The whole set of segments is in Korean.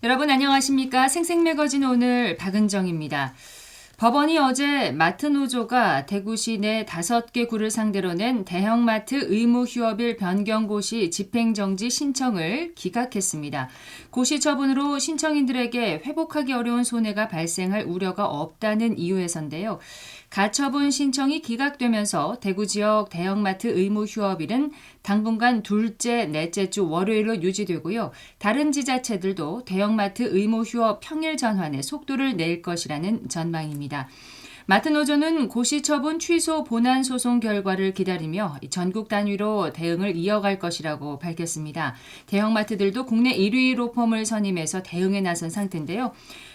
여러분 안녕하십니까? 생생매거진 오늘 박은정입니다. 법원이 어제 마트노조가 대구시 내 5개 구를 상대로 낸 대형마트 의무휴업일 변경고시 집행정지 신청을 기각했습니다. 고시 처분으로 신청인들에게 회복하기 어려운 손해가 발생할 우려가 없다는 이유에서인데요. 가처분 신청이 기각되면서 대구 지역 대형마트 의무휴업일은 당분간 둘째, 넷째 주 월요일로 유지되고요. 다른 지자체들도 대형마트 의무휴업 평일 전환에 속도를 낼 것이라는 전망입니다. 마트노조는 고시 처분 취소 본안 소송 결과를 기다리며 전국 단위로 대응을 이어갈 것이라고 밝혔습니다. 대형마트들도 국내 1위 로펌을 선임해서 대응에 나선 상태인데요.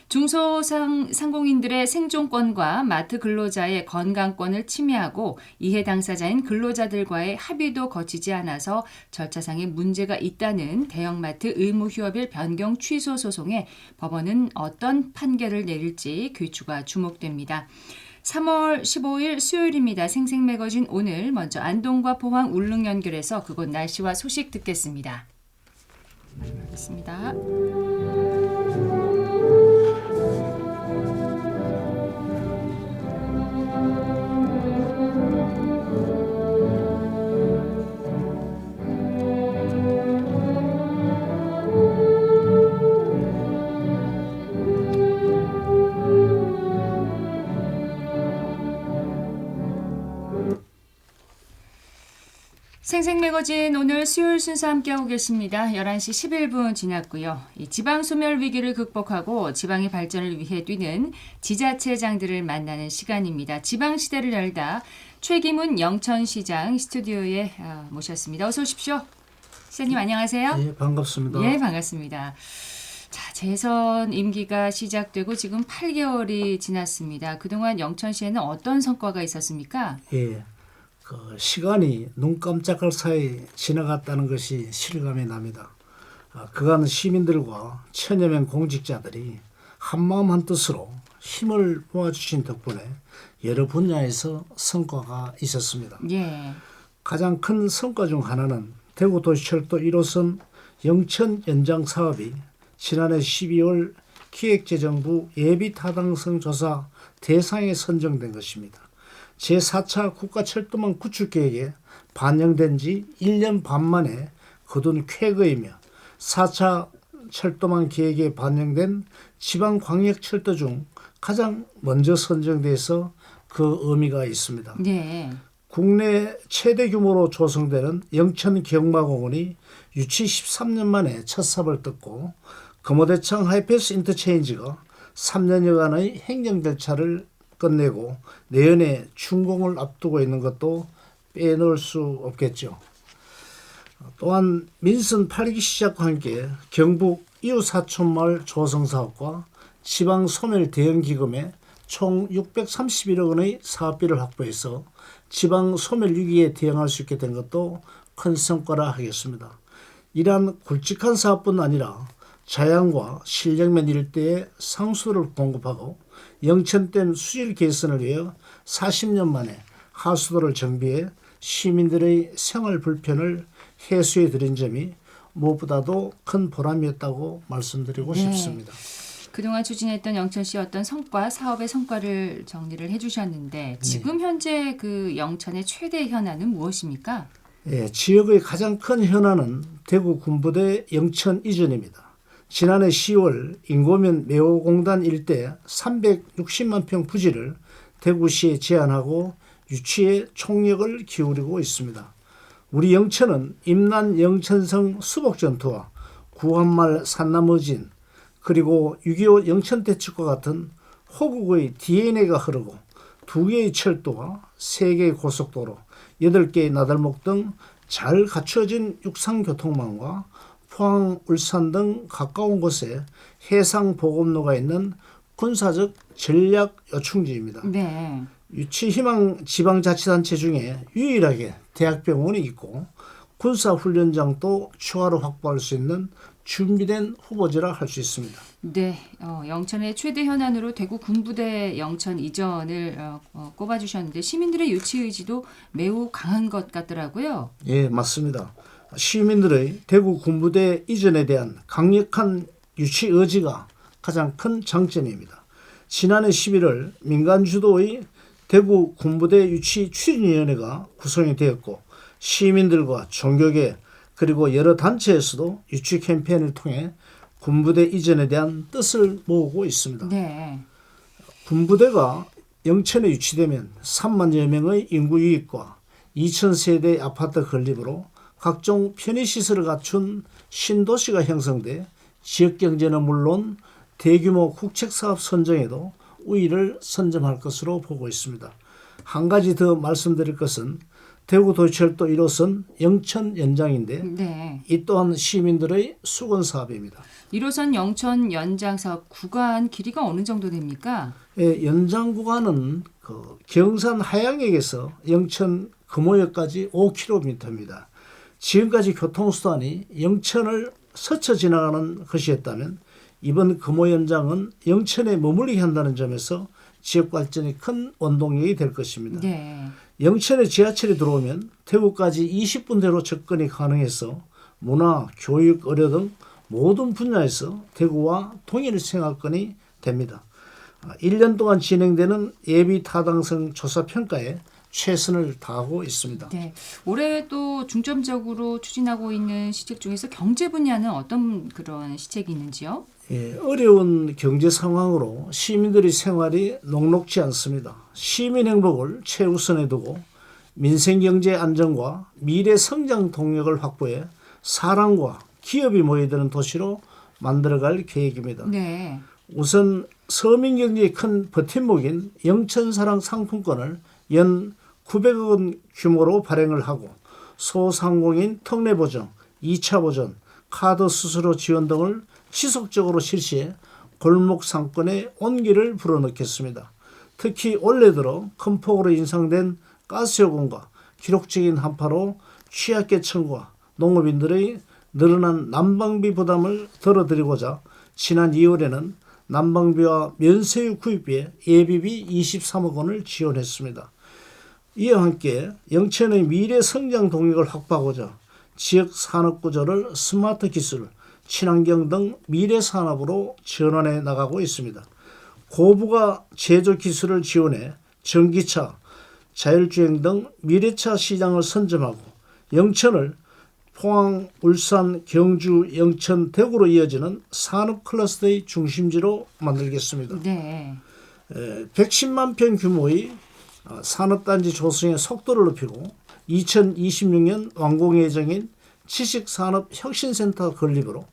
중소상공인들의 생존권과 마트 근로자의 건강권을 침해하고 이해 당사자인 근로자들과의 합의도 거치지 않아서 절차상의 문제가 있다는 대형마트 의무휴업일 변경 취소 소송에 법원은 어떤 판결을 내릴지 귀추가 주목됩니다. 3월 15일 수요일입니다. 생생매거진 오늘 먼저 안동과 포항 울릉 연결해서 그곳 날씨와 소식 듣겠습니다. 알겠습니다. 생생매거진 오늘 수요일 순서 함께하고 계십니다. 11시 11분 지났고요. 이 지방 소멸 위기를 극복하고 지방의 발전을 위해 뛰는 지자체장들을 만나는 시간입니다. 지방시대를 열다 최기문 영천시장 스튜디오에 모셨습니다. 어서 오십시오. 시장님 안녕하세요. 네, 반갑습니다. 예, 반갑습니다. 자, 재선 임기가 시작되고 지금 8개월이 지났습니다. 그동안 영천시에는 어떤 성과가 있었습니까? 예, 시간이 눈 깜짝할 사이 지나갔다는 것이 실감이 납니다. 그간 시민들과 천여 명 공직자들이 한마음 한뜻으로 힘을 모아주신 덕분에 여러 분야에서 성과가 있었습니다. 예. 가장 큰 성과 중 하나는 대구도시철도 1호선 영천 연장 사업이 지난해 12월 기획재정부 예비타당성 조사 대상에 선정된 것입니다. 제4차 국가철도망 구축계획에 반영된 지 1년 반 만에 거둔 쾌거이며 4차 철도망 계획에 반영된 지방광역철도 중 가장 먼저 선정돼서 그 의미가 있습니다. 네. 국내 최대 규모로 조성되는 영천경마공원이 유치 13년 만에 첫 삽을 떴고 금호대창 하이패스 인터체인지가 3년여간의 행정 절차를 끝내고 내년에 준공을 앞두고 있는 것도 빼놓을 수 없겠죠. 또한 민선 8기 시작과 함께 경북 이웃사촌마을 조성사업과 지방소멸 대응기금에 총 631억 원의 사업비를 확보해서 지방소멸 위기에 대응할 수 있게 된 것도 큰 성과라 하겠습니다. 이러한 굵직한 사업뿐 아니라 자양과 실령면 일대에 상수를 공급하고 영천댐 수질 개선을 위해 40년 만에 하수도를 정비해 시민들의 생활 불편을 해소해 드린 점이 무엇보다도 큰 보람이었다고 말씀드리고 싶습니다. 그동안 추진했던 영천시 어떤 성과, 사업의 성과를 정리를 해주셨는데 지금 현재 그 영천의 최대 현안은 무엇입니까? 예, 지역의 가장 큰 현안은 대구 군부대 영천 이전입니다. 지난해 10월 인고면 매호공단 일대 360만 평 부지를 대구시에 제안하고 유치에 총력을 기울이고 있습니다. 우리 영천은 임난 영천성 수복전투와 구한말 산나머진 그리고 6.25 영천대첩과 같은 호국의 DNA가 흐르고 2개의 철도와 3개의 고속도로, 8개의 나들목 등 잘 갖춰진 육상교통망과 포항, 울산 등 가까운 곳에 해상 보급로가 있는 군사적 전략 요충지입니다. 네. 유치 희망 지방자치단체 중에 유일하게 대학병원이 있고 군사훈련장도 추가로 확보할 수 있는 준비된 후보지라 할 수 있습니다. 네, 영천의 최대 현안으로 대구 군부대 영천 이전을 꼽아주셨는데 시민들의 유치 의지도 매우 강한 것 같더라고요. 예, 맞습니다. 시민들의 대구 군부대 이전에 대한 강력한 유치 의지가 가장 큰 장점입니다. 지난해 11월 민간 주도의 대구 군부대 유치 추진위원회가 구성이 되었고 시민들과 종교계 그리고 여러 단체에서도 유치 캠페인을 통해 군부대 이전에 대한 뜻을 모으고 있습니다. 네. 군부대가 영천에 유치되면 3만여 명의 인구 유입과 2,000세대의 아파트 건립으로 각종 편의시설을 갖춘 신도시가 형성돼 지역경제는 물론 대규모 국책사업 선정에도 우위를 선점할 것으로 보고 있습니다. 한 가지 더 말씀드릴 것은 대구도시철도 1호선 영천 연장인데 네. 이 또한 시민들의 수건 사업입니다. 1호선 영천 연장 사업 구간 길이가 어느 정도 됩니까? 예, 연장 구간은 경산 하양역에서 영천 금호역까지 5km입니다. 지금까지 교통수단이 영천을 스쳐 지나가는 것이었다면 이번 금호 연장은 영천에 머물게 한다는 점에서 지역 발전이 큰 원동력이 될 것입니다. 네. 영천에 지하철이 들어오면 대구까지 20분대로 접근이 가능해서 문화, 교육, 의료 등 모든 분야에서 대구와 동일 생활권이 됩니다. 1년 동안 진행되는 예비 타당성 조사 평가에 최선을 다하고 있습니다. 네. 올해 또 중점적으로 추진하고 있는 시책 중에서 경제 분야는 어떤 그런 시책이 있는지요? 예, 어려운 경제 상황으로 시민들의 생활이 녹록지 않습니다. 시민 행복을 최우선에 두고 민생경제 안정과 미래 성장 동력을 확보해 사람과 기업이 모여드는 도시로 만들어갈 계획입니다. 네. 우선 서민경제의 큰 버팀목인 영천사랑 상품권을 연 900억 원 규모로 발행을 하고 소상공인 특례보전, 2차 보전, 카드 수수료 지원 등을 지속적으로 실시해 골목 상권의 온기를 불어넣겠습니다. 특히 올해 들어 큰 폭으로 인상된 가스요금과 기록적인 한파로 취약계층과 농업인들의 늘어난 난방비 부담을 덜어드리고자 지난 2월에는 난방비와 면세유 구입비에 예비비 23억 원을 지원했습니다. 이와 함께 영천의 미래 성장 동력을 확보하고자 지역 산업 구조를 스마트 기술, 친환경 등 미래 산업으로 전환해 나가고 있습니다. 고부가 제조 기술을 지원해 전기차, 자율주행 등 미래차 시장을 선점하고 영천을 포항, 울산, 경주, 영천, 대구로 이어지는 산업 클러스터의 중심지로 만들겠습니다. 네. 110만 평 규모의 산업단지 조성의 속도를 높이고 2026년 완공 예정인 지식산업혁신센터 건립으로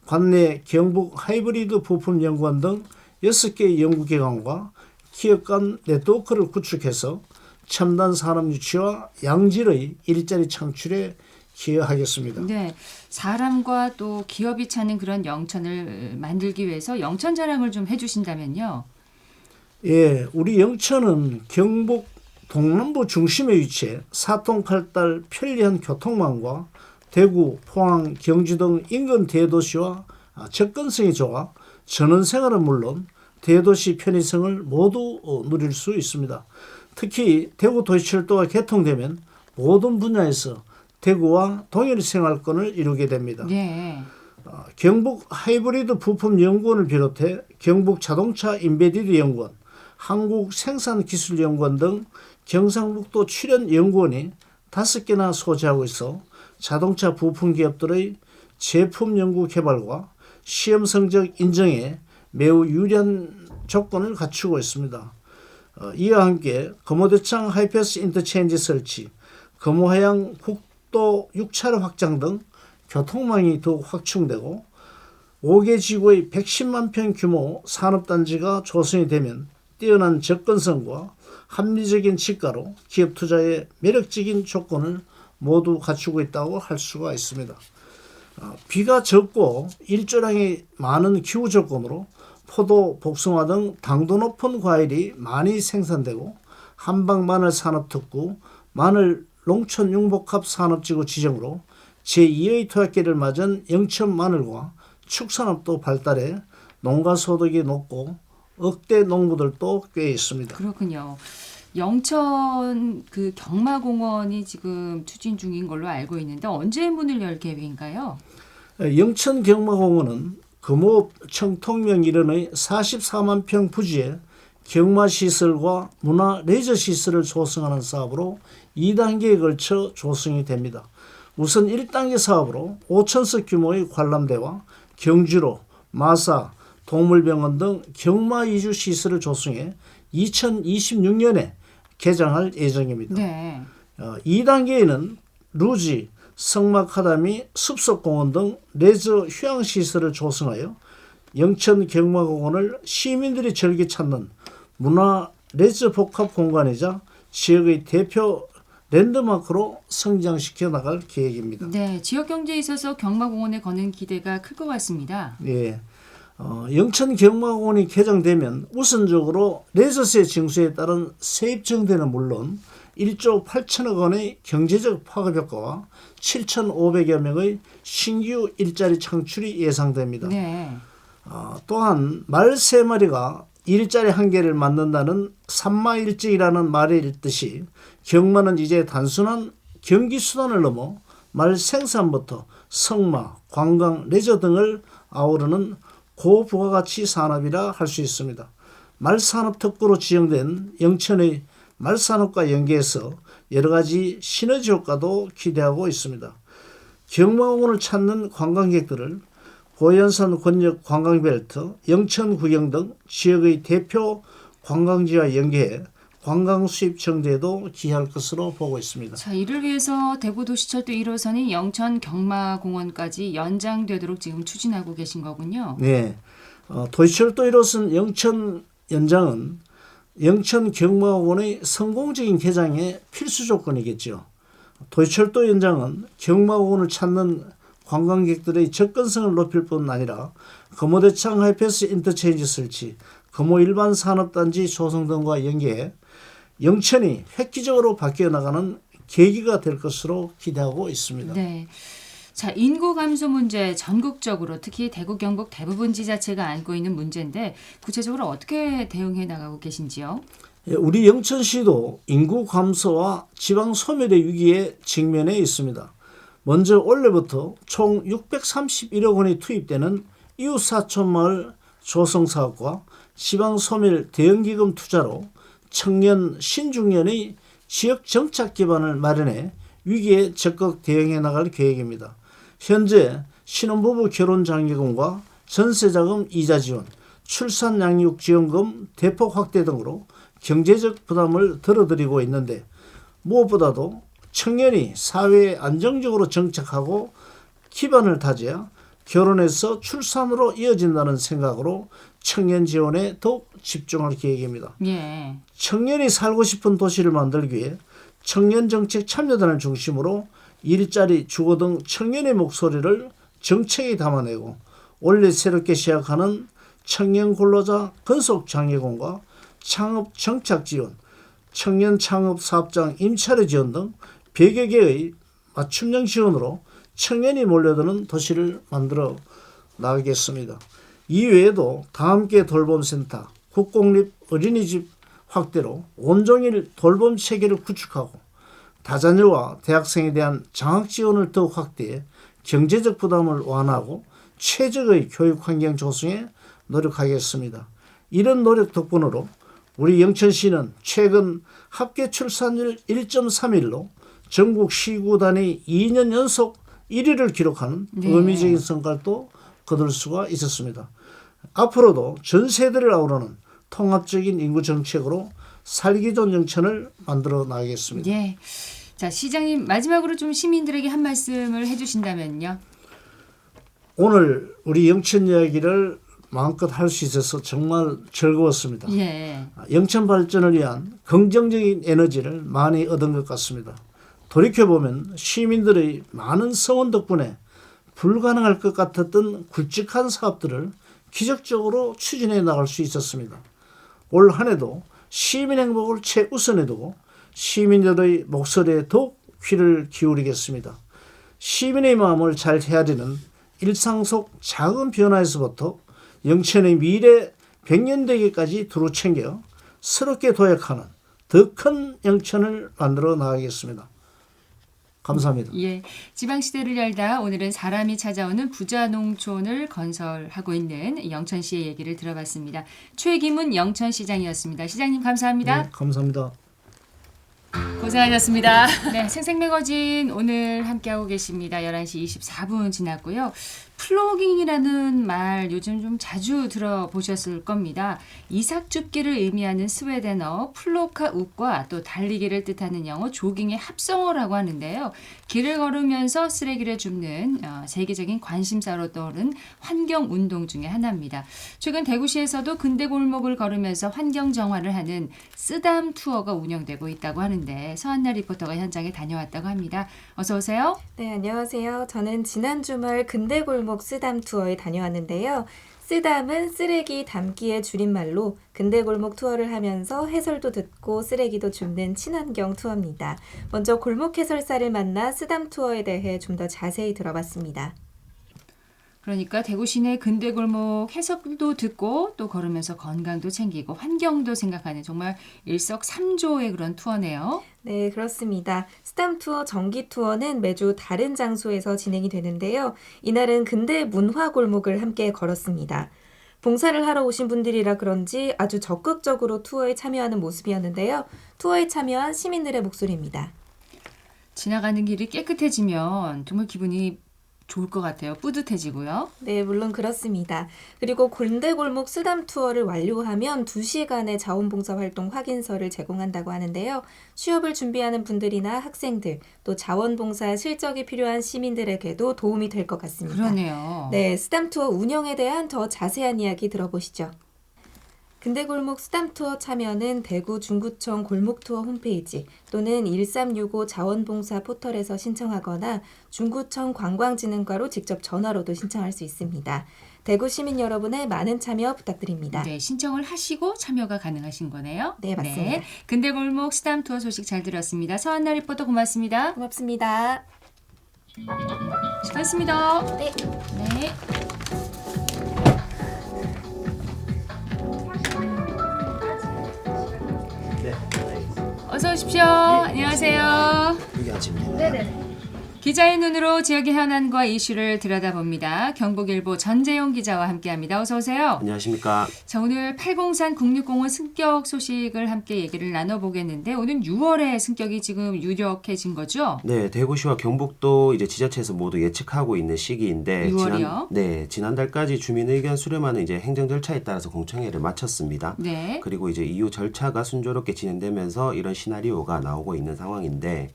관내 경북 하이브리드 부품연구원 등 6개 연구기관과 기업 간 네트워크를 구축해서 첨단 산업 유치와 양질의 일자리 창출에 기여하겠습니다. 네. 사람과 또 기업이 찾는 그런 영천을 만들기 위해서 영천 자랑을 좀 해주신다면요. 예, 우리 영천은 경북 동남부 중심에 위치해 사통팔달 편리한 교통망과 대구, 포항, 경주 등 인근 대도시와 접근성이 좋아 전원생활은 물론 대도시 편의성을 모두 누릴 수 있습니다. 특히 대구 도시철도가 개통되면 모든 분야에서 대구와 동일 생활권을 이루게 됩니다. 네. 경북 하이브리드 부품 연구원을 비롯해 경북 자동차 인베디드 연구원, 한국생산기술연구원 등 경상북도 출연연구원이 5개나 소재하고 있어 자동차 부품 기업들의 제품 연구 개발과 시험 성적 인정에 매우 유리한 조건을 갖추고 있습니다. 이와 함께 금호대창 하이패스 인터체인지 설치, 금호하양 국도 6차로 확장 등 교통망이 더욱 확충되고 5개 지구의 110만 평 규모 산업단지가 조성이 되면 뛰어난 접근성과 합리적인 지가로 기업 투자에 매력적인 조건을 모두 갖추고 있다고 할 수가 있습니다. 비가 적고 일조량이 많은 기후 조건으로 포도, 복숭아 등 당도 높은 과일이 많이 생산되고 한방 마늘 산업특구, 마늘 농촌 융복합 산업지구 지정으로 제2의 토약계를 맞은 영천 마늘과 축산업도 발달해 농가 소득이 높고 억대 농부들도 꽤 있습니다. 그렇군요. 영천 그 경마공원이 지금 추진 중인 걸로 알고 있는데 언제 문을 열 계획인가요? 영천 경마공원은 금호읍 청통명 일원의 44만 평 부지에 경마시설과 문화 레저시설을 조성하는 사업으로 2단계에 걸쳐 조성이 됩니다. 우선 1단계 사업으로 5천석 규모의 관람대와 경주로, 마사, 동물병원 등 경마 이주 시설을 조성해 2026년에 개장할 예정입니다. 네. 2단계에는 루지, 성마카다미, 숲속공원 등 레저 휴양시설을 조성하여 영천 경마공원을 시민들이 즐겨 찾는 문화 레저 복합 공간이자 지역의 대표 랜드마크로 성장시켜 나갈 계획입니다. 네, 지역 경제에 있어서 경마공원에 거는 기대가 클 것 같습니다. 예, 영천 경마공원이 개장되면 우선적으로 레저세 징수에 따른 세입 증대는 물론 1조 8천억 원의 경제적 파급 효과와 7,500여 명의 신규 일자리 창출이 예상됩니다. 네. 또한 말 3마리가 일자리 1개를 만든다는 산마일직이라는 말이 있듯이 경마는 이제 단순한 경기수단을 넘어 말 생산부터 성마, 관광, 레저 등을 아우르는 고부가가치 산업이라 할 수 있습니다. 말산업 특구로 지정된 영천의 말산업과 연계해서 여러 가지 시너지 효과도 기대하고 있습니다. 경마공원을 찾는 관광객들을 고연산 권역 관광벨트, 영천구경 등 지역의 대표 관광지와 연계해 관광 수입 증대도 기할 것으로 보고 있습니다. 자, 이를 위해서 대구도시철도 1호선이 영천 경마공원까지 연장되도록 지금 추진하고 계신 거군요. 네, 도시철도 1호선 영천 연장은 영천 경마공원의 성공적인 개장의 필수 조건이겠죠. 도시철도 연장은 경마공원을 찾는 관광객들의 접근성을 높일 뿐 아니라 금호대창 하이패스 인터체인지 설치, 금호 일반 산업단지 조성 등과 연계해 영천이 획기적으로 바뀌어 나가는 계기가 될 것으로 기대하고 있습니다. 네. 자, 인구 감소 문제 전국적으로 특히 대구 경북 대부분 지자체가 안고 있는 문제인데 구체적으로 어떻게 대응해 나가고 계신지요? 우리 영천시도 인구 감소와 지방 소멸의 위기에 직면해 있습니다. 먼저 올해부터 총 631억 원이 투입되는 이웃사촌마을 조성사업과 지방소멸 대응기금 투자로 청년, 신중년의 지역 정착 기반을 마련해 위기에 적극 대응해 나갈 계획입니다. 현재 신혼부부 결혼장려금과 전세자금 이자 지원, 출산양육지원금 대폭 확대 등으로 경제적 부담을 덜어드리고 있는데 무엇보다도 청년이 사회에 안정적으로 정착하고 기반을 다져야 결혼해서 출산으로 이어진다는 생각으로 청년 지원에 더욱 집중할 계획입니다. 예. 청년이 살고 싶은 도시를 만들기 위해 청년정책 참여단을 중심으로 일자리, 주거 등 청년의 목소리를 정책에 담아내고 올해 새롭게 시작하는 청년 근로자 근속장려금과 창업 정착 지원, 청년 창업 사업장 임차료 지원 등 100여 개의 맞춤형 지원으로 청년이 몰려드는 도시를 만들어 나가겠습니다. 이외에도 다함께 돌봄센터, 국공립 어린이집 확대로 온종일 돌봄 체계를 구축하고 다자녀와 대학생에 대한 장학 지원을 더욱 확대해 경제적 부담을 완화하고 최적의 교육 환경 조성에 노력하겠습니다. 이런 노력 덕분으로 우리 영천시는 최근 합계 출산율 1.31로 전국 시구 단위 2년 연속 1위를 기록하는 의미적인 성과를 또 거둘 수가 있었습니다. 앞으로도 전 세대를 아우르는 통합적인 인구 정책으로 살기 좋은 영천을 만들어 나가겠습니다. 예. 자, 시장님 마지막으로 좀 시민들에게 한 말씀을 해주신다면요. 오늘 우리 영천 이야기를 마음껏 할 수 있어서 정말 즐거웠습니다. 예. 영천 발전을 위한 긍정적인 에너지를 많이 얻은 것 같습니다. 돌이켜보면 시민들의 많은 성원 덕분에 불가능할 것 같았던 굵직한 사업들을 기적적으로 추진해 나갈 수 있었습니다. 올 한 해도 시민 행복을 최우선에 두고 시민들의 목소리에 더욱 귀를 기울이겠습니다. 시민의 마음을 잘 헤아리는 일상 속 작은 변화에서부터 영천의 미래 100년 되기까지 두루 챙겨 새롭게 도약하는 더 큰 영천을 만들어 나가겠습니다. 감사합니다. 예, 지방시대를 열다 오늘은 사람이 찾아오는 부자농촌을 건설하고 있는 영천시의 얘기를 들어봤습니다. 최기문 영천시장이었습니다. 시장님 감사합니다. 네, 감사합니다. 고생하셨습니다. 네, 생생매거진 오늘 함께하고 계십니다. 11시 24분 지났고요. 플로깅이라는 말 요즘 좀 자주 들어보셨을 겁니다. 이삭줍기를 의미하는 스웨덴어 플로카욱과 또 달리기를 뜻하는 영어 조깅의 합성어라고 하는데요. 길을 걸으면서 쓰레기를 줍는 세계적인 관심사로 떠오른 환경운동 중에 하나입니다. 최근 대구시에서도 근대 골목을 걸으면서 환경 정화를 하는 쓰담 투어가 운영되고 있다고 하는데 서한나 리포터가 현장에 다녀왔다고 합니다. 어서 오세요. 네, 안녕하세요. 저는 지난 주말 근대골목 쓰담 투어에 다녀왔는데요. 쓰담은 쓰레기 담기의 줄임말로 근대골목 투어를 하면서 해설도 듣고 쓰레기도 줍는 친환경 투어입니다. 먼저 골목 해설사를 만나 쓰담 투어에 대해 좀 더 자세히 들어봤습니다. 그러니까 대구 시내 근대 골목 해석도 듣고 또 걸으면서 건강도 챙기고 환경도 생각하는 정말 일석삼조의 그런 투어네요. 네, 그렇습니다. 쓰담 투어 정기 투어는 매주 다른 장소에서 진행이 되는데요. 이날은 근대 문화 골목을 함께 걸었습니다. 봉사를 하러 오신 분들이라 그런지 아주 적극적으로 투어에 참여하는 모습이었는데요. 투어에 참여한 시민들의 목소리입니다. 지나가는 길이 깨끗해지면 정말 기분이 좋을 것 같아요. 뿌듯해지고요. 네, 물론 그렇습니다. 그리고 근대골목 쓰담 투어를 완료하면 2시간의 자원봉사 활동 확인서를 제공한다고 하는데요. 취업을 준비하는 분들이나 학생들, 또 자원봉사 실적이 필요한 시민들에게도 도움이 될 것 같습니다. 그러네요. 네, 쓰담 투어 운영에 대한 더 자세한 이야기 들어보시죠. 근대골목 쓰담투어 참여는 대구 중구청 골목투어 홈페이지 또는 1365 자원봉사 포털에서 신청하거나 중구청 관광진흥과로 직접 전화로도 신청할 수 있습니다. 대구 시민 여러분의 많은 참여 부탁드립니다. 네, 신청을 하시고 참여가 가능하신 거네요. 네, 맞습니다. 근대 골목 쓰담 투어 소식 잘 들었습니다. 서한나 리포터 고맙습니다. 고맙습니다. 수고했습니다. 네. 네. 어서 오십시오. 안녕하세요. 이게 아침입니다. 기자의 눈으로 지역의 현안과 이슈를 들여다봅니다. 경북일보 전재용 기자와 함께합니다. 어서 오세요. 안녕하십니까. 자, 오늘 팔공산 국립공원 승격 소식을 함께 얘기를 나눠보겠는데 오늘 6월에 승격이 지금 유력해진 거죠? 네, 대구시와 경북도 이제 지자체에서 모두 예측하고 있는 시기인데 6월이요? 지난달까지 주민 의견 수렴하는 이제 행정 절차에 따라서 공청회를 마쳤습니다. 네. 그리고 이제 이후 절차가 순조롭게 진행되면서 이런 시나리오가 나오고 있는 상황인데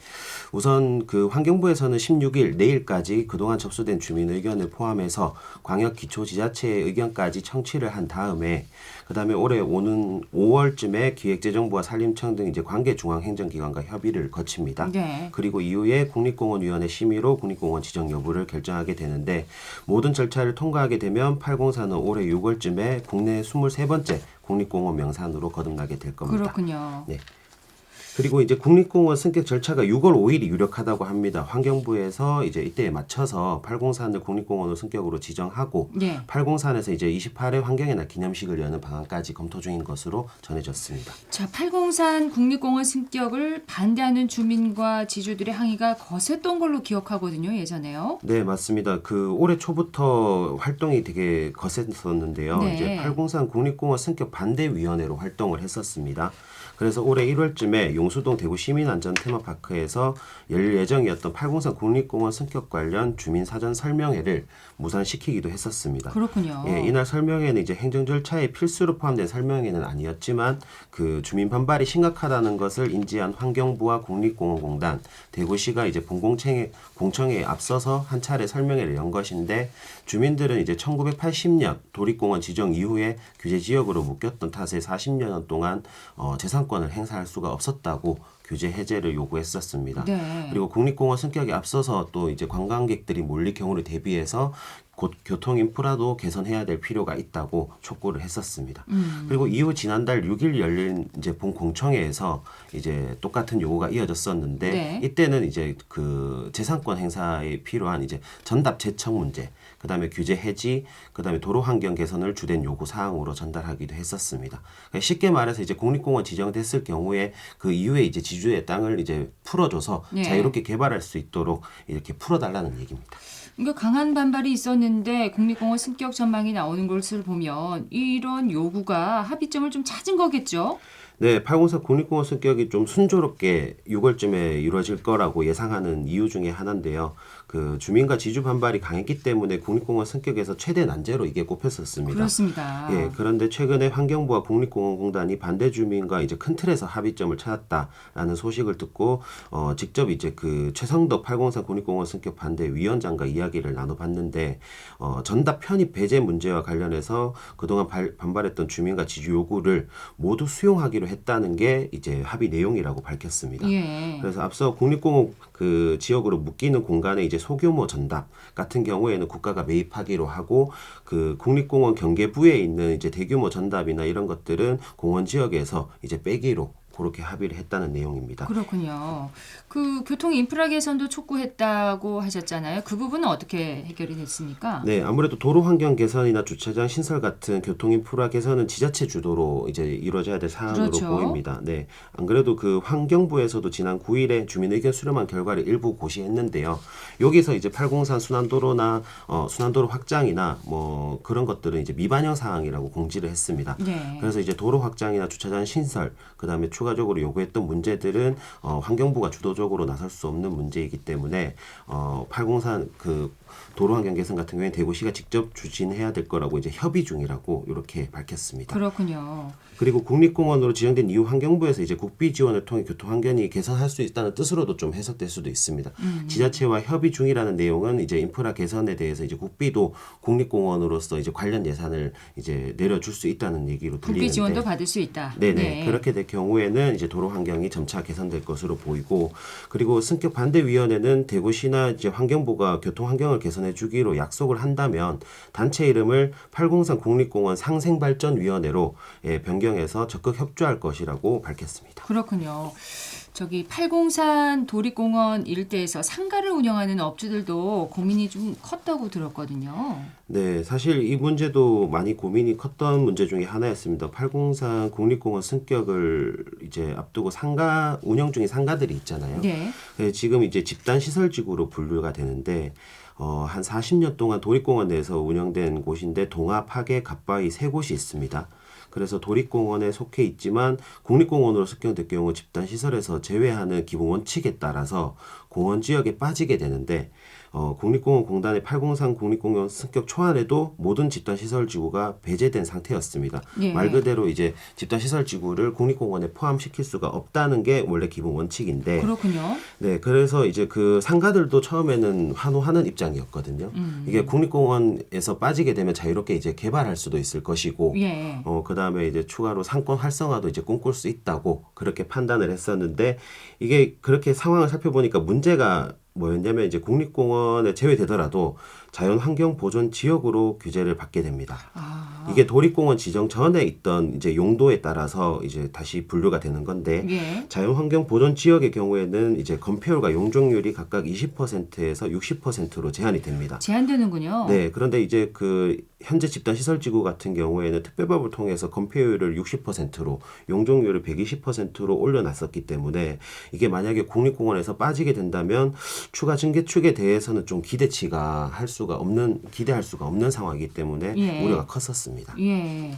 우선 그 환경부에서는 16일 내일까지 그동안 접수된 주민 의견을 포함해서 광역 기초지자체의 의견까지 청취를 한 다음에 그다음에 올해 오는 5월쯤에 기획재정부와 산림청 등 이제 관계 중앙행정기관과 협의를 거칩니다. 네. 그리고 이후에 국립공원위원회 심의로 국립공원 지정 여부를 결정하게 되는데 모든 절차를 통과하게 되면 팔공산은 올해 6월쯤에 국내 23번째 국립공원 명산으로 거듭나게 될 겁니다. 그렇군요. 네. 그리고 이제 국립공원 승격 절차가 6월 5일이 유력하다고 합니다. 환경부에서 이제 이때에 맞춰서 팔공산을 국립공원으로 승격으로 지정하고 네. 팔공산에서 이제 28회 환경의 날 기념식을 여는 방안까지 검토 중인 것으로 전해졌습니다. 자, 팔공산 국립공원 승격을 반대하는 주민과 지주들의 항의가 거셌던 걸로 기억하거든요. 예전에요. 네, 맞습니다. 그 올해 초부터 활동이 되게 거셌었는데요. 네. 이제 팔공산 국립공원 승격 반대위원회로 활동을 했었습니다. 그래서 올해 1월쯤에 용수동 대구 시민안전 테마파크에서 열릴 예정이었던 팔공산 국립공원 승격 관련 주민 사전 설명회를 무산시키기도 했었습니다. 그렇군요. 예, 이날 설명회는 이제 행정 절차에 필수로 포함된 설명회는 아니었지만 그 주민 반발이 심각하다는 것을 인지한 환경부와 국립공원공단, 대구시가 이제 공청회에 앞서서 한 차례 설명회를 연 것인데 주민들은 이제 1980년 도립공원 지정 이후에 규제 지역으로 묶였던 탓에 40년 동안 재산권을 행사할 수가 없었다고 규제 해제를 요구했었습니다. 네. 그리고 국립공원 승격에 앞서서 또 이제 관광객들이 몰릴 경우를 대비해서 곧 교통 인프라도 개선해야 될 필요가 있다고 촉구를 했었습니다. 그리고 이후 지난달 6일 열린 이제 본 공청회에서 이제 똑같은 요구가 이어졌었는데 네. 이때는 이제 그 재산권 행사에 필요한 이제 전답 제청 문제, 그다음에 규제 해지, 그다음에 도로 환경 개선을 주된 요구 사항으로 전달하기도 했었습니다. 그러니까 쉽게 말해서 이제 국립공원 지정됐을 경우에 그 이후에 이제 지주의 땅을 이제 풀어줘서 예. 자유롭게 개발할 수 있도록 이렇게 풀어달라는 얘기입니다. 그러니까 강한 반발이 있었는데 국립공원 승격 전망이 나오는 것을 보면 이런 요구가 합의점을 좀 찾은 거겠죠? 네, 804 국립공원 승격이 좀 순조롭게 6월쯤에 이루어질 거라고 예상하는 이유 중에 하나인데요. 그 주민과 지주 반발이 강했기 때문에 국립공원 승격에서 최대 난제로 이게 꼽혔었습니다. 그렇습니다. 예, 그런데 최근에 환경부와 국립공원공단이 반대 주민과 이제 큰 틀에서 합의점을 찾았다라는 소식을 듣고 직접 이제 그 최성덕 804 국립공원 승격 반대 위원장과 이야기를 나눠봤는데 전답 편입 배제 문제와 관련해서 그동안 반발했던 주민과 지주 요구를 모두 수용하기로 했다는 게 이제 합의 내용이라고 밝혔습니다. 예. 그래서 앞서 국립공원 그 지역으로 묶이는 공간에 이제 소규모 전답 같은 경우에는 국가가 매입하기로 하고 그 국립공원 경계부에 있는 이제 대규모 전답이나 이런 것들은 공원 지역에서 이제 빼기로 그렇게 합의를 했다는 내용입니다. 그렇군요. 그 교통 인프라 개선도 촉구했다고 하셨잖아요. 그 부분은 어떻게 해결이 됐습니까? 네, 아무래도 도로 환경 개선이나 주차장 신설 같은 교통 인프라 개선은 지자체 주도로 이제 이루어져야 될 사안으로 그렇죠. 보입니다. 네, 안 그래도 그 환경부에서도 지난 9일에 주민 의견 수렴한 결과를 일부 고시했는데요. 여기서 이제 803 순환도로나 순환도로 확장이나 뭐 그런 것들은 이제 미반영 사항이라고 공지를 했습니다. 네. 그래서 이제 도로 확장이나 주차장 신설, 그다음에 추가적으로 요구했던 문제들은 환경부가 주도적으로 나설 수 없는 문제이기 때문에 803 그 도로 환경 개선 같은 경우에 대구시가 직접 추진해야 될 거라고 이제 협의 중이라고 이렇게 밝혔습니다. 그렇군요. 그리고 국립공원으로 지정된 이후 환경부에서 이제 국비 지원을 통해 교통 환경이 개선할 수 있다는 뜻으로도 좀 해석될 수도 있습니다. 지자체와 협의 중이라는 내용은 이제 인프라 개선에 대해서 이제 국비도 국립공원으로서 이제 관련 예산을 이제 내려줄 수 있다는 얘기로 들리는데 국비 지원도 받을 수 있다. 네네. 네. 그렇게 될 경우에는 이제 도로 환경이 점차 개선될 것으로 보이고, 그리고 승격 반대 위원회는 대구시나 이제 환경부가 교통 환경을 개선해 주기로 약속을 한다면 단체 이름을 803 국립공원 상생발전위원회로 변경해서 적극 협조할 것이라고 밝혔습니다. 그렇군요. 저기 803 도립공원 일대에서 상가를 운영하는 업주들도 고민이 좀 컸다고 들었거든요. 네, 사실 이 문제도 많이 고민이 컸던 문제 중에 하나였습니다. 803 국립공원 승격을 이제 앞두고 상가 운영 중인 상가들이 있잖아요. 네. 지금 이제 집단 시설지구로 분류가 되는데 한 40년 동안 도립공원 내에서 운영된 곳인데 동아, 파계, 갓바위 세 곳이 있습니다. 그래서 도립공원에 속해 있지만 국립공원으로 승격될 경우 집단시설에서 제외하는 기본 원칙에 따라서 공원 지역에 빠지게 되는데 국립공원공단의 803 국립공원 승격 초안에도 모든 집단시설지구가 배제된 상태였습니다. 예. 말 그대로 이제 집단시설지구를 국립공원에 포함시킬 수가 없다는 게 원래 기본 원칙인데 그렇군요. 네, 그래서 이제 그 상가들도 처음에는 환호하는 입장이었거든요. 이게 국립공원에서 빠지게 되면 자유롭게 이제 개발할 수도 있을 것이고, 예. 그다음에 이제 추가로 상권 활성화도 이제 꿈꿀 수 있다고 그렇게 판단을 했었는데, 이게 그렇게 상황을 살펴보니까 문제가 뭐였냐면 이제 국립공원에 제외되더라도 자연환경보존 지역으로 규제를 받게 됩니다. 이게 도립공원 지정 전에 있던 이제 용도에 따라서 이제 다시 분류가 되는 건데 예. 자연환경보존 지역의 경우에는 이제 건폐율과 용적률이 각각 20%에서 60%로 제한이 됩니다. 제한되는군요. 네, 그런데 이제 그 현재 집단시설지구 같은 경우에는 특별법을 통해서 건폐율을 60%로 용적률을 120%로 올려놨었기 때문에 이게 만약에 국립공원에서 빠지게 된다면 추가 증개축에 대해서는 좀 기대할 수가 없는 상황이기 때문에 예. 우려가 컸었습니다. 예.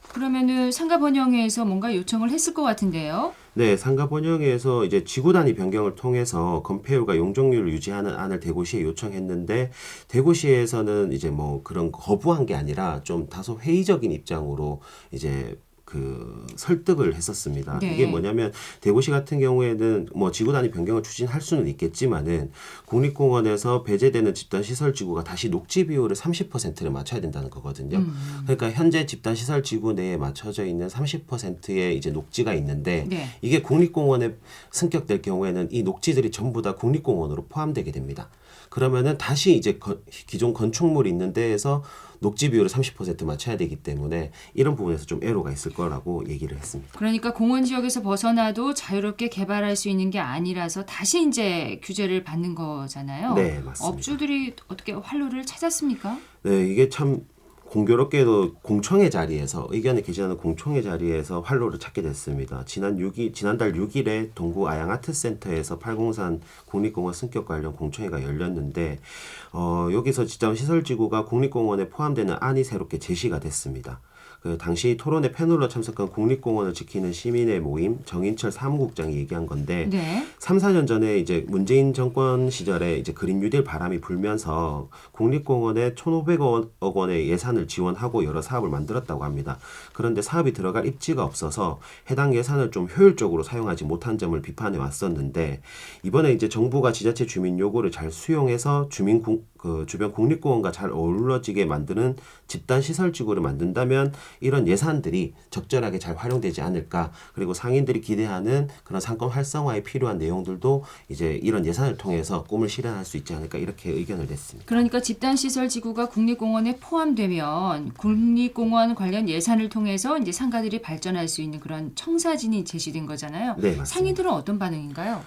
그러면은 상가 번영회에서 뭔가 요청을 했을 것 같은데요. 네, 상가 번영회에서 이제 지구 단위 변경을 통해서 건폐율과 용적률을 유지하는 안을 대구시에 요청했는데 대구시에서는 이제 뭐 그런 거부한 게 아니라 좀 다소 회의적인 입장으로 이제 그 설득을 했었습니다. 네. 이게 뭐냐면 대구시 같은 경우에는 뭐 지구 단위 변경을 추진할 수는 있겠지만은 국립공원에서 배제되는 집단 시설 지구가 다시 녹지 비율을 30%를 맞춰야 된다는 거거든요. 그러니까 현재 집단 시설 지구 내에 맞춰져 있는 30%의 이제 녹지가 있는데 네. 이게 국립공원에 승격될 경우에는 이 녹지들이 전부 다 국립공원으로 포함되게 됩니다. 그러면은 다시 이제 기존 건축물이 있는 데에서 녹지 비율을 30% 맞춰야 되기 때문에 이런 부분에서 좀 애로가 있을 거라고 얘기를 했습니다. 그러니까 공원 지역에서 벗어나도 자유롭게 개발할 수 있는 게 아니라서 다시 이제 규제를 받는 거잖아요. 네, 맞습니다. 업주들이 어떻게 활로를 찾았습니까? 네, 이게 참 공교롭게도 공청회 자리에서 의견을 개진하는 공청회 자리에서 활로를 찾게 됐습니다. 지난달 6일에 동구 아양아트센터에서 팔공산 국립공원 승격 관련 공청회가 열렸는데 여기서 집단 시설지구가 국립공원에 포함되는 안이 새롭게 제시가 됐습니다. 그 당시 토론회 패널로 참석한 국립공원을 지키는 시민의 모임 정인철 사무국장이 얘기한 건데 네. 3, 4년 전에 이제 문재인 정권 시절에 이제 그린 뉴딜 바람이 불면서 국립공원에 1,500억 원의 예산을 지원하고 여러 사업을 만들었다고 합니다. 그런데 사업이 들어갈 입지가 없어서 해당 예산을 좀 효율적으로 사용하지 못한 점을 비판해 왔었는데 이번에 이제 정부가 지자체 주민 요구를 잘 수용해서 주변 국립공원과 잘 어우러지게 만드는 집단 시설 지구를 만든다면 이런 예산들이 적절하게 잘 활용되지 않을까. 그리고 상인들이 기대하는 그런 상권 활성화에 필요한 내용들도 이제 이런 예산을 통해서 꿈을 실현할 수 있지 않을까 이렇게 의견을 냈습니다. 그러니까 집단 시설 지구가 국립공원에 포함되면 국립공원 관련 예산을 통해서 이제 상가들이 발전할 수 있는 그런 청사진이 제시된 거잖아요. 네, 맞습니다. 상인들은 어떤 반응인가요?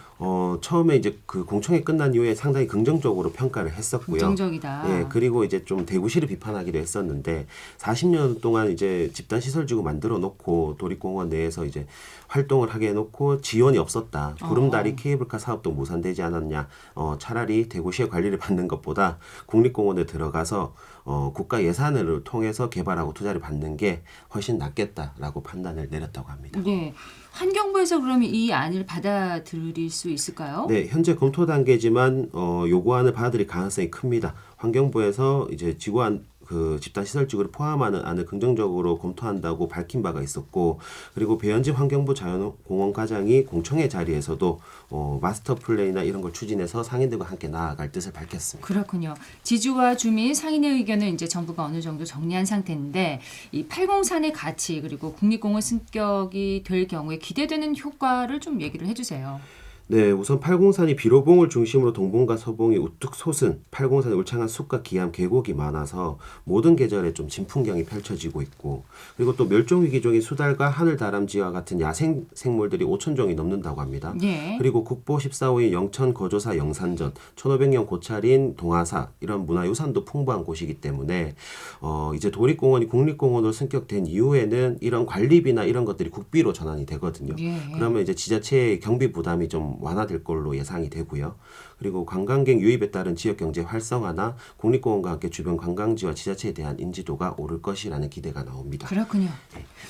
처음에 이제 그 공청회 끝난 이후에 상당히 긍정적으로 평가를 했었고요. 긍정적이다. 예, 그리고 이제 좀 대구시를 비판하기도 했었는데 40년 동안 이제 집단 시설지구 만들어 놓고 도립공원 내에서 이제 활동을 하게 해놓고 지원이 없었다. 구름다리 케이블카 사업도 무산되지 않았냐. 차라리 대구시의 관리를 받는 것보다 국립공원에 들어가서 국가 예산을 통해서 개발하고 투자를 받는 게 훨씬 낫겠다라고 판단을 내렸다고 합니다. 네. 환경부에서 그러면 이 안을 받아들일 수 있을까요? 네, 현재 검토 단계지만 요구안을 받아들일 가능성이 큽니다. 환경부에서 이제 지구안 그 집단 시설 지구를 포함하는 안을 긍정적으로 검토한다고 밝힌 바가 있었고, 그리고 배현진 환경부 자연공원과장이 공청회 자리에서도 마스터 플랜이나 이런 걸 추진해서 상인들과 함께 나아갈 뜻을 밝혔습니다. 그렇군요. 지주와 주민, 상인의 의견은 이제 정부가 어느 정도 정리한 상태인데 이 팔공산의 가치 그리고 국립공원 승격이 될 경우에 기대되는 효과를 좀 얘기를 해주세요. 네, 우선 팔공산이 비로봉을 중심으로 동봉과 서봉이 우뚝 솟은 팔공산의 울창한 숲과 기암, 계곡이 많아서 모든 계절에 좀 진풍경이 펼쳐지고 있고, 그리고 또 멸종위기종인 수달과 하늘다람쥐와 같은 야생 생물들이 5,000종이 넘는다고 합니다. 예. 그리고 국보 14호인 영천 거조사 영산전, 1500년 고찰인 동화사 이런 문화유산도 풍부한 곳이기 때문에 이제 도립공원이 국립공원으로 승격된 이후에는 이런 관리비나 이런 것들이 국비로 전환이 되거든요. 예. 그러면 이제 지자체의 경비 부담이 좀 완화될 걸로 예상이 되고요. 그리고 관광객 유입에 따른 지역 경제 활성화나 국립공원과 함께 주변 관광지와 지자체에 대한 인지도가 오를 것이라는 기대가 나옵니다. 그렇군요.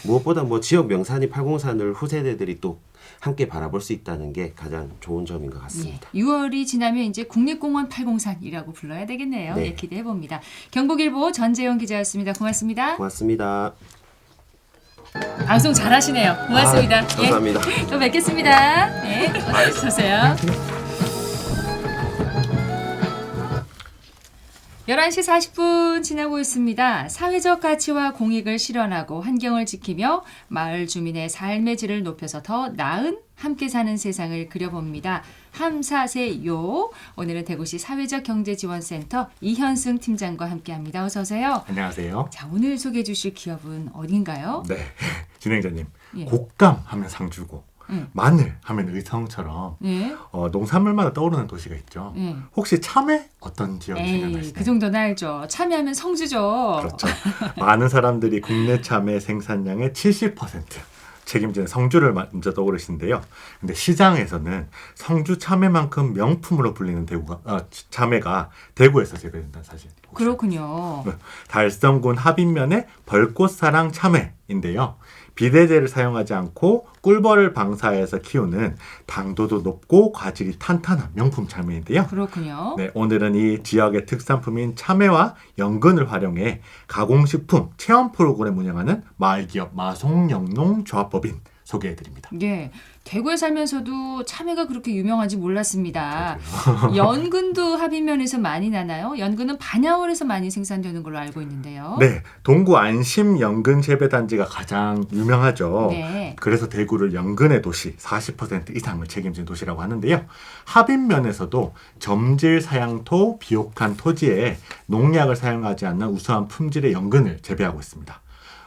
무엇보다 지역 명산이 팔공산을 후세대들이 또 함께 바라볼 수 있다는 게 가장 좋은 점인 것 같습니다. 예. 6월이 지나면 이제 국립공원 팔공산이라고 불러야 되겠네요. 네. 예, 기대해 봅니다. 경북일보 전재영 기자였습니다. 고맙습니다. 고맙습니다. 방송 잘하시네요. 고맙습니다. 감사합니다. 예. 또 뵙겠습니다. 네, 수고하세요. 11시 40분 지나고 있습니다. 사회적 가치와 공익을 실현하고 환경을 지키며 마을 주민의 삶의 질을 높여서 더 나은 함께 사는 세상을 그려봅니다. 함사세요. 오늘은 대구시 사회적경제지원센터 이현승 팀장과 함께합니다. 어서 오세요. 안녕하세요. 자, 오늘 소개해 주실 기업은 어딘가요? 네, 진행자님. 예. 곶감 하면 상주고 마늘 하면 의성처럼 네. 농산물마다 떠오르는 도시가 있죠. 네. 혹시 참외 어떤 지역이 에이, 생각나시나요? 그 정도는 알죠. 참여하면 성주죠. 그렇죠. 많은 사람들이 국내 참외 생산량의 70% 책임지는 성주를 먼저 떠오르시는데요. 근데 시장에서는 성주 참외만큼 명품으로 불리는 참외가 대구에서 재배된다는 사실. 그렇군요. 달성군 합인면의 벌꽃사랑 참외인데요. 비대제를 사용하지 않고 꿀벌을 방사해서 키우는 당도도 높고 과질이 탄탄한 명품 참외인데요. 그렇군요. 네, 오늘은 이 지역의 특산품인 참외와 연근을 활용해 가공식품 체험 프로그램 운영하는 마을기업 마송영농조합법인 소개해드립니다. 네, 대구에 살면서도 참외가 그렇게 유명한지 몰랐습니다. 연근도 합인면에서 많이 나나요? 연근은 반야월에서 많이 생산되는 걸로 알고 있는데요. 네, 동구 안심 연근 재배단지가 가장 유명하죠. 네. 그래서 대구를 연근의 도시 40% 이상을 책임진 도시라고 하는데요. 합인면에서도 점질 사양토 비옥한 토지에 농약을 사용하지 않는 우수한 품질의 연근을 재배하고 있습니다.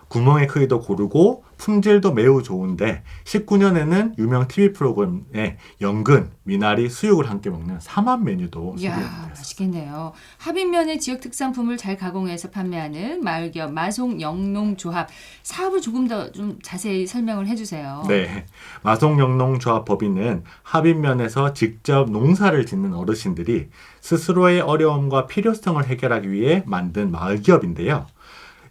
구멍의 크기도 고르고 품질도 매우 좋은데 19년에는 유명 TV 프로그램에 연근, 미나리, 수육을 함께 먹는 3만 메뉴도 이야, 소개해드렸습니다. 맛있겠네요. 합인면의 지역 특산품을 잘 가공해서 판매하는 마을기업 마송영농조합 사업을 조금 더 좀 자세히 설명을 해주세요. 네, 마송영농조합 법인은 합인면에서 직접 농사를 짓는 어르신들이 스스로의 어려움과 필요성을 해결하기 위해 만든 마을기업인데요.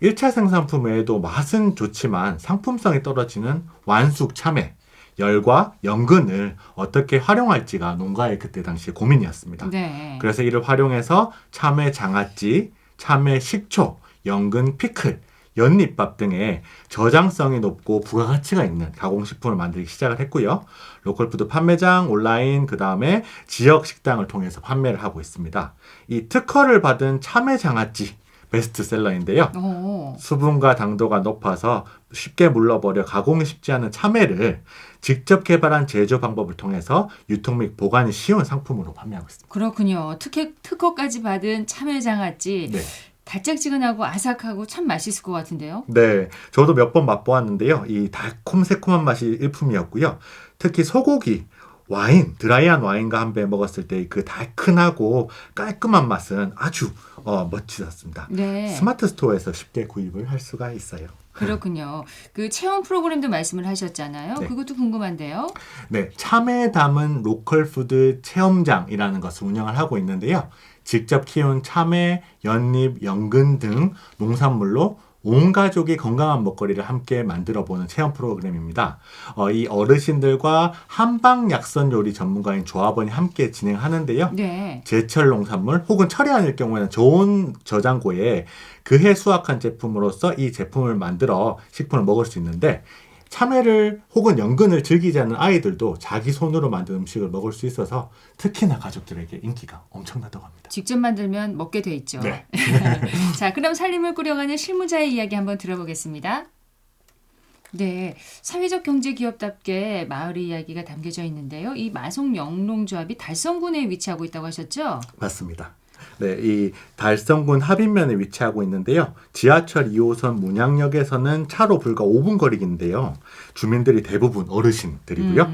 1차 생산품 외에도 맛은 좋지만 상품성이 떨어지는 완숙 참외, 열과 연근을 어떻게 활용할지가 농가의 그때 당시 고민이었습니다. 네. 그래서 이를 활용해서 참외 장아찌, 참외 식초, 연근 피클, 연잎밥 등의 저장성이 높고 부가가치가 있는 가공식품을 만들기 시작을 했고요. 로컬푸드 판매장, 온라인, 그 다음에 지역 식당을 통해서 판매를 하고 있습니다. 이 특허를 받은 참외 장아찌 베스트셀러인데요. 오. 수분과 당도가 높아서 쉽게 물러버려 가공이 쉽지 않은 참외를 직접 개발한 제조 방법을 통해서 유통 및 보관이 쉬운 상품으로 판매하고 있습니다. 그렇군요. 특허까지 받은 참외장아찌. 네. 달짝지근하고 아삭하고 참 맛있을 것 같은데요. 네, 저도 몇 번 맛보았는데요. 이 달콤 새콤한 맛이 일품이었고요. 특히 소고기, 와인, 드라이한 와인과 함께 먹었을 때 그 달큰하고 깔끔한 맛은 아주 멋지었습니다. 네. 스마트 스토어에서 쉽게 구입을 할 수가 있어요. 그렇군요. 그 체험 프로그램도 말씀을 하셨잖아요. 네. 그것도 궁금한데요. 네, 참외 담은 로컬푸드 체험장이라는 것을 운영을 하고 있는데요. 직접 키운 참외, 연잎, 연근 등 농산물로 온 가족이 건강한 먹거리를 함께 만들어보는 체험 프로그램입니다. 이 어르신들과 한방약선 요리 전문가인 조합원이 함께 진행하는데요. 네. 제철 농산물 혹은 철이 아닐 경우에는 좋은 저장고에 그해 수확한 제품으로서 이 제품을 만들어 식품을 먹을 수 있는데 참외를 혹은 연근을 즐기지 않는 아이들도 자기 손으로 만든 음식을 먹을 수 있어서 특히나 가족들에게 인기가 엄청나다고 합니다. 직접 만들면 먹게 돼 있죠. 네. 자, 그럼 살림을 꾸려가는 실무자의 이야기 한번 들어보겠습니다. 네, 사회적 경제 기업답게 마을의 이야기가 담겨져 있는데요. 이 마송영농조합이 달성군에 위치하고 있다고 하셨죠? 맞습니다. 네, 이 달성군 합인면에 위치하고 있는데요. 지하철 2호선 문양역에서는 차로 불과 5분 거리인데요. 주민들이 대부분 어르신들이고요.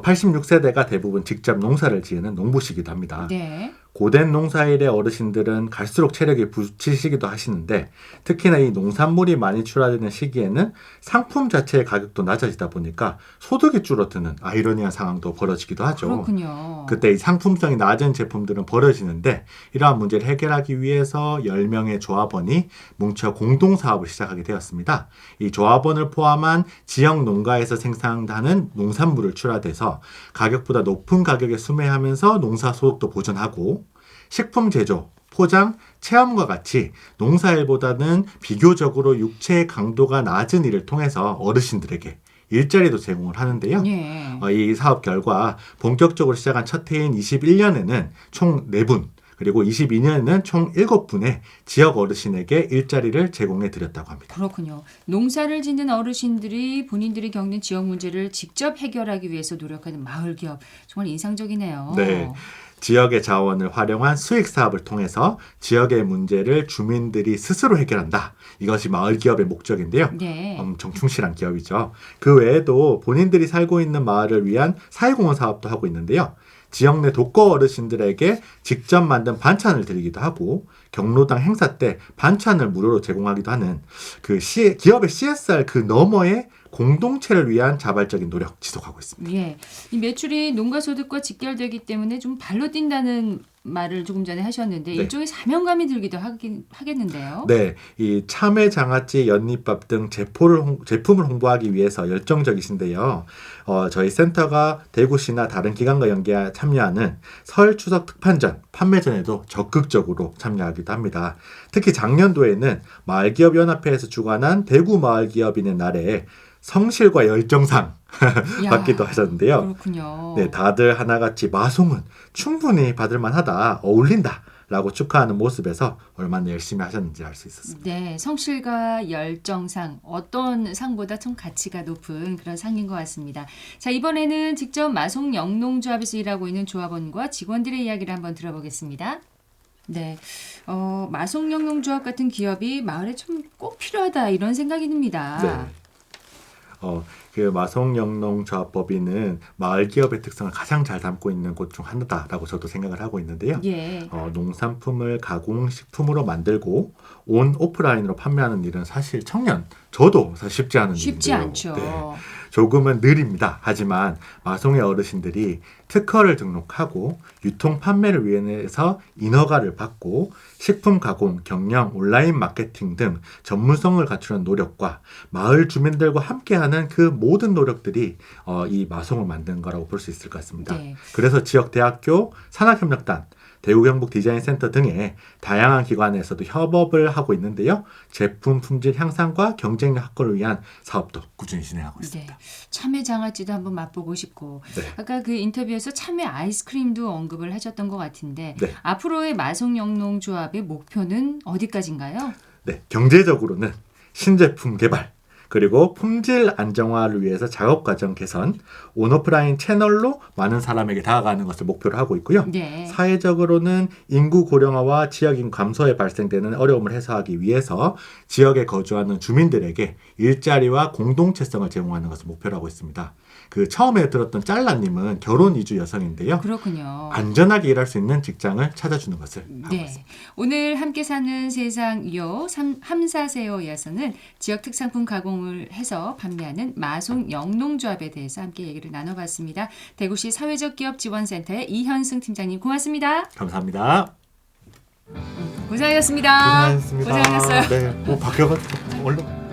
86세대가 대부분 직접 농사를 지으는 농부시기도 합니다. 네. 고된 농사일의 어르신들은 갈수록 체력이 붙이시기도 하시는데 특히나 이 농산물이 많이 출하되는 시기에는 상품 자체의 가격도 낮아지다 보니까 소득이 줄어드는 아이러니한 상황도 벌어지기도 하죠. 그렇군요. 그때 이 상품성이 낮은 제품들은 버려지는데 이러한 문제를 해결하기 위해서 10명의 조합원이 뭉쳐 공동사업을 시작하게 되었습니다. 이 조합원을 포함한 지역 농가에서 생산하는 농산물을 출하돼서 가격보다 높은 가격에 수매하면서 농사 소득도 보전하고 식품 제조, 포장, 체험과 같이 농사일보다는 비교적으로 육체의 강도가 낮은 일을 통해서 어르신들에게 일자리도 제공을 하는데요. 예. 이 사업 결과 본격적으로 시작한 첫 해인 21년에는 총 4분, 그리고 22년에는 총 7분의 지역 어르신에게 일자리를 제공해 드렸다고 합니다. 그렇군요. 농사를 짓는 어르신들이 본인들이 겪는 지역 문제를 직접 해결하기 위해서 노력하는 마을 기업. 정말 인상적이네요. 네. 지역의 자원을 활용한 수익 사업을 통해서 지역의 문제를 주민들이 스스로 해결한다. 이것이 마을 기업의 목적인데요. 네. 엄청 충실한 기업이죠. 그 외에도 본인들이 살고 있는 마을을 위한 사회공헌 사업도 하고 있는데요. 지역 내 독거 어르신들에게 직접 만든 반찬을 드리기도 하고 경로당 행사 때 반찬을 무료로 제공하기도 하는 그 기업의 CSR 그 너머의 공동체를 위한 자발적인 노력 지속하고 있습니다. 예. 이 매출이 농가 소득과 직결되기 때문에 좀 발로 뛴다는 말을 조금 전에 하셨는데 네. 일종의 사명감이 들기도 하겠는데요. 네, 이 참외 장아찌, 연잎밥 등 제품을 홍보하기 위해서 열정적이신데요. 저희 센터가 대구시나 다른 기관과 참여하는 설 추석 특판전, 판매전에도 적극적으로 참여하기도 합니다. 특히 작년도에는 마을기업연합회에서 주관한 대구 마을기업인의 날에 성실과 열정상 야, 받기도 하셨는데요. 그렇군요. 네, 다들 하나같이 마송은 충분히 받을 만하다, 어울린다 라고 축하하는 모습에서 얼마나 열심히 하셨는지 알 수 있었습니다. 네, 성실과 열정상 어떤 상보다 좀 가치가 높은 그런 상인 것 같습니다. 자, 이번에는 직접 마송 영농조합에서 일하고 있는 조합원과 직원들의 이야기를 한번 들어보겠습니다. 네, 마송 영농조합 같은 기업이 마을에 좀 꼭 필요하다 이런 생각이 듭니다. 네. 그 마송영농조합법인은 마을 기업의 특성을 가장 잘 담고 있는 곳 중 하나다라고 저도 생각을 하고 있는데요. 예, 농산품을 가공식품으로 만들고 온 오프라인으로 판매하는 일은 사실 저도 사실 쉽지 않은 쉽지 일인데요. 않죠. 네. 조금은 느립니다. 하지만 마송의 어르신들이 특허를 등록하고 유통 판매를 위해서 인허가를 받고 식품 가공, 경영, 온라인 마케팅 등 전문성을 갖추는 노력과 마을 주민들과 함께하는 그 모든 노력들이 이 마송을 만든 거라고 볼 수 있을 것 같습니다. 네. 그래서 지역 대학교, 산학협력단, 대구경북 디자인센터 등의 다양한 기관에서도 협업을 하고 있는데요. 제품 품질 향상과 경쟁력 확보를 위한 사업도 꾸준히 진행하고 네, 있습니다. 참외 장아찌도 한번 맛보고 싶고 네. 아까 그 인터뷰에서 참외 아이스크림도 언급을 하셨던 것 같은데 네. 앞으로의 마송영농조합의 목표는 어디까지인가요? 네, 경제적으로는 신제품 개발, 그리고 품질 안정화를 위해서 작업 과정 개선, 온오프라인 채널로 많은 사람에게 다가가는 것을 목표로 하고 있고요. 네. 사회적으로는 인구 고령화와 지역인 감소에 발생되는 어려움을 해소하기 위해서 지역에 거주하는 주민들에게 일자리와 공동체성을 제공하는 것을 목표로 하고 있습니다. 그 처음에 들었던 짤라님은 결혼 이주 여성인데요. 그렇군요. 안전하게 일할 수 있는 직장을 찾아주는 것을 하고 네. 있습니다. 오늘 함께 사는 세상요 함사세요에서는 지역 특산품 가공을 해서 판매하는 마송 영농조합에 대해서 함께 얘기를 나눠봤습니다. 대구시 사회적기업지원센터의 이현승 팀장님 고맙습니다. 감사합니다. 고생하셨습니다. 고생하셨습니다. 고생하셨어요. 네, 바뀌어가지고 얼른.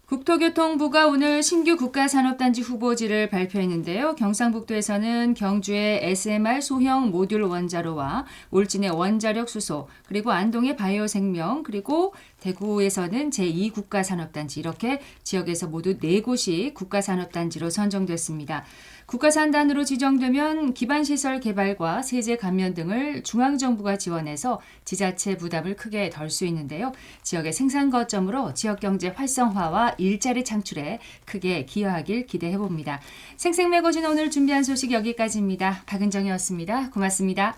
국토교통부가 오늘 신규 국가산업단지 후보지를 발표했는데요. 경상북도에서는 경주의 SMR 소형 모듈 원자로와 울진의 원자력 수소, 그리고 안동의 바이오생명, 그리고 대구에서는 제2국가산업단지 이렇게 지역에서 모두 4곳이 국가산업단지로 선정됐습니다. 국가산단으로 지정되면 기반시설 개발과 세제 감면 등을 중앙정부가 지원해서 지자체 부담을 크게 덜 수 있는데요. 지역의 생산 거점으로 지역경제 활성화와 일자리 창출에 크게 기여하길 기대해봅니다. 생생매거진 오늘 준비한 소식 여기까지입니다. 박은정이었습니다. 고맙습니다.